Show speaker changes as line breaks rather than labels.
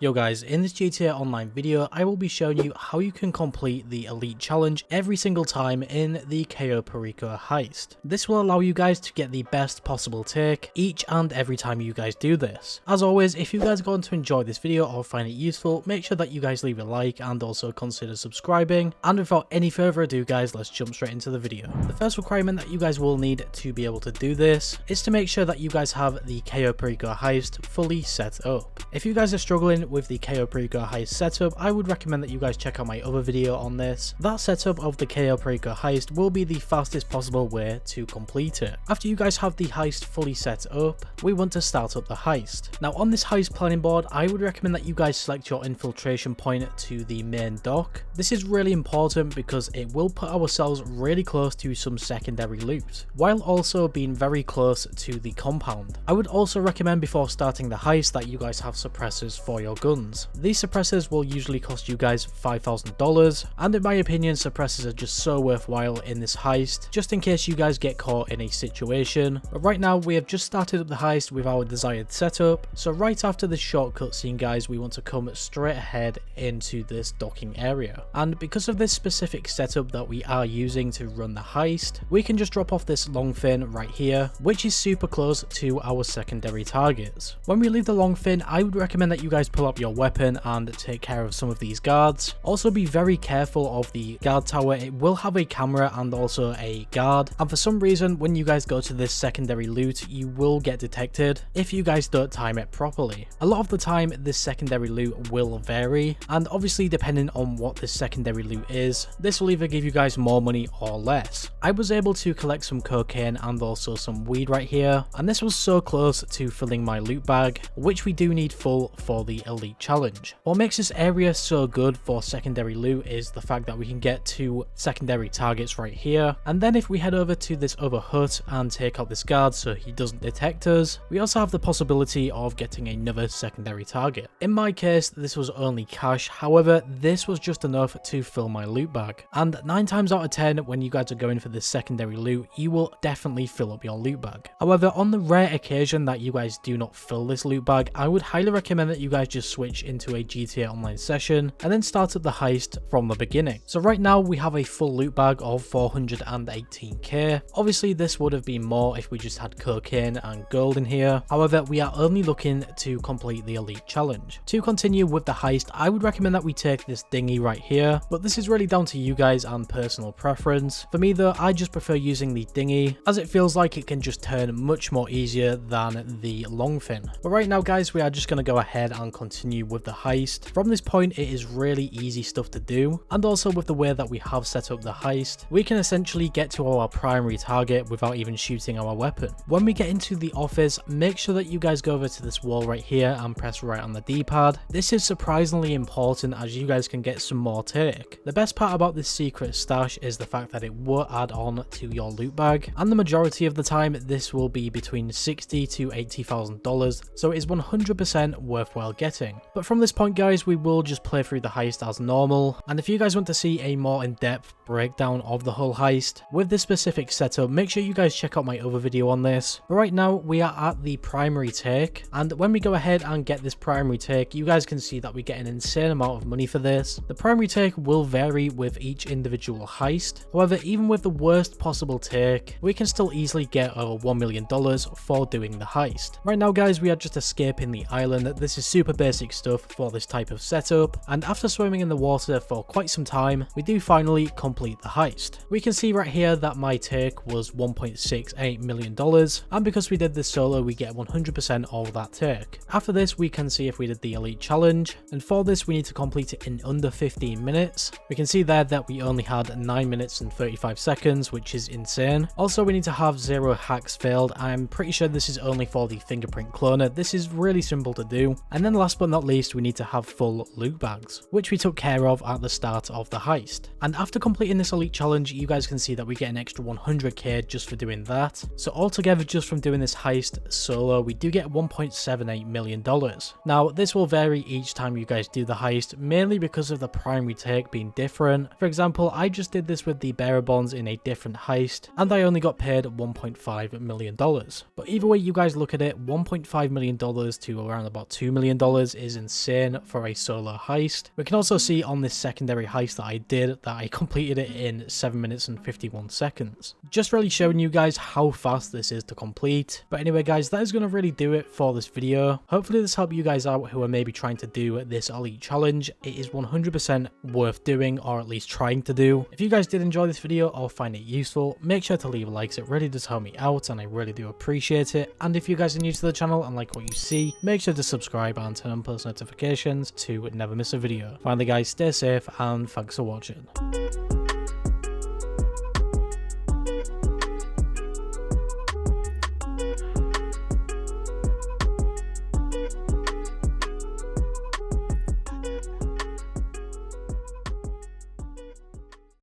Yo guys, in this GTA Online video, I will be showing you how you can complete the Elite Challenge every single time in the Cayo Perico Heist. This will allow you guys to get the best possible take each and every time you guys do this. As always, if you guys are going to enjoy this video or find it useful, make sure that you guys leave a like and also consider subscribing. And without any further ado guys, let's jump straight into the video. The first requirement that you guys will need to be able to do this is to make sure that you guys have the Cayo Perico Heist fully set up. If you guys are struggling with the Cayo Perico Heist setup, I would recommend that you guys check out my other video on this. That setup of the Cayo Perico Heist will be the fastest possible way to complete it. After you guys have the heist fully set up, we want to start up the heist. Now on this heist planning board, I would recommend that you guys select your infiltration point to the main dock. This is really important because it will put ourselves really close to some secondary loot, while also being very close to the compound. I would also recommend before starting the heist that you guys have suppressors for your guns. These suppressors will usually cost you guys $5,000, and in my opinion suppressors are just so worthwhile in this heist, just in case you guys get caught in a situation. But right now we have just started up the heist with our desired setup, so right after this short cutscene guys, we want to come straight ahead into this docking area. And because of this specific setup that we are using to run the heist, we can just drop off this long fin right here, which is super close to our secondary targets. When we leave the long fin, I would recommend that you guys pull up your weapon and take care of some of these guards. Also be very careful of the guard tower. It will have a camera and also a guard, and for some reason when you guys go to this secondary loot, you will get detected if you guys don't time it properly. A lot of the time this secondary loot will vary, and obviously depending on what this secondary loot is, this will either give you guys more money or less. I was able to collect some cocaine and also some weed right here, and this was so close to filling my loot bag, which we do need full for the Elite Challenge. What makes this area so good for secondary loot is the fact that we can get two secondary targets right here, and then if we head over to this other hut and take out this guard so he doesn't detect us, we also have the possibility of getting another secondary target. In my case this was only cash, however this was just enough to fill my loot bag, and 9 times out of 10 when you guys are going for this secondary loot, you will definitely fill up your loot bag. However, on the rare occasion that you guys do not fill this loot bag, I would highly recommend that you guys just switch into a GTA Online session and then start up the heist from the beginning. So right now we have a full loot bag of 418k. Obviously this would have been more if we just had cocaine and gold in here. However, we are only looking to complete the Elite Challenge. To continue with the heist, I would recommend that we take this dinghy right here, but this is really down to you guys and personal preference. For me though, I just prefer using the dinghy as it feels like it can just turn much more easier than the long fin. But right now guys, we are just going to go ahead and continue with the heist. From this point it is really easy stuff to do, and also with the way that we have set up the heist, we can essentially get to our primary target without even shooting our weapon. When we get into the office, make sure that you guys go over to this wall right here and press right on the D-pad. This is surprisingly important as you guys can get some more take. The best part about this secret stash is the fact that it will add on to your loot bag, and the majority of the time this will be between $60,000 to $80,000, so it is 100% worthwhile getting. But from this point guys, we will just play through the heist as normal, and if you guys want to see a more in-depth breakdown of the whole heist with this specific setup, make sure you guys check out my other video on this. But right now we are at the primary take, and when we go ahead and get this primary take, you guys can see that we get an insane amount of money for this. The primary take will vary with each individual heist, however even with the worst possible take, we can still easily get over $1 million for doing the heist. Right now guys, we are just escaping the island. This is super basic stuff for this type of setup, and after swimming in the water for quite some time, we do finally complete the heist. We can see right here that my take was $1.68 million, and because we did this solo, we get 100% of that take. After this, we can see if we did the Elite Challenge, and for this we need to complete it in under 15 minutes. We can see there that we only had 9 minutes and 35 seconds, which is insane. Also, we need to have 0 hacks failed. I'm pretty sure this is only for the fingerprint cloner. This is really simple to do. And then last but not least, we need to have full loot bags, which we took care of at the start of the heist. And after completing this Elite Challenge, you guys can see that we get an extra 100k just for doing that. So altogether, just from doing this heist solo, we do get $1.78 million. Now, this will vary each time you guys do the heist, mainly because of the primary take being different. For example, I just did this with the bearer bonds in a different heist, and I only got paid $1.5 million. But either way you guys look at it, $1.5 million to around about $2 million hours is insane for a solo heist. We can also see on this secondary heist that I did that I completed it in 7 minutes and 51 seconds. Just really showing you guys how fast this is to complete. But anyway guys, that is going to really do it for this video. Hopefully this helped you guys out who are maybe trying to do this elite challenge. It is 100% worth doing, or at least trying to do. If you guys did enjoy this video or find it useful, make sure to leave a like. It really does help me out and I really do appreciate it. And if you guys are new to the channel and like what you see, make sure to subscribe and turn on post notifications to never miss a video. Finally guys, stay safe and thanks for watching.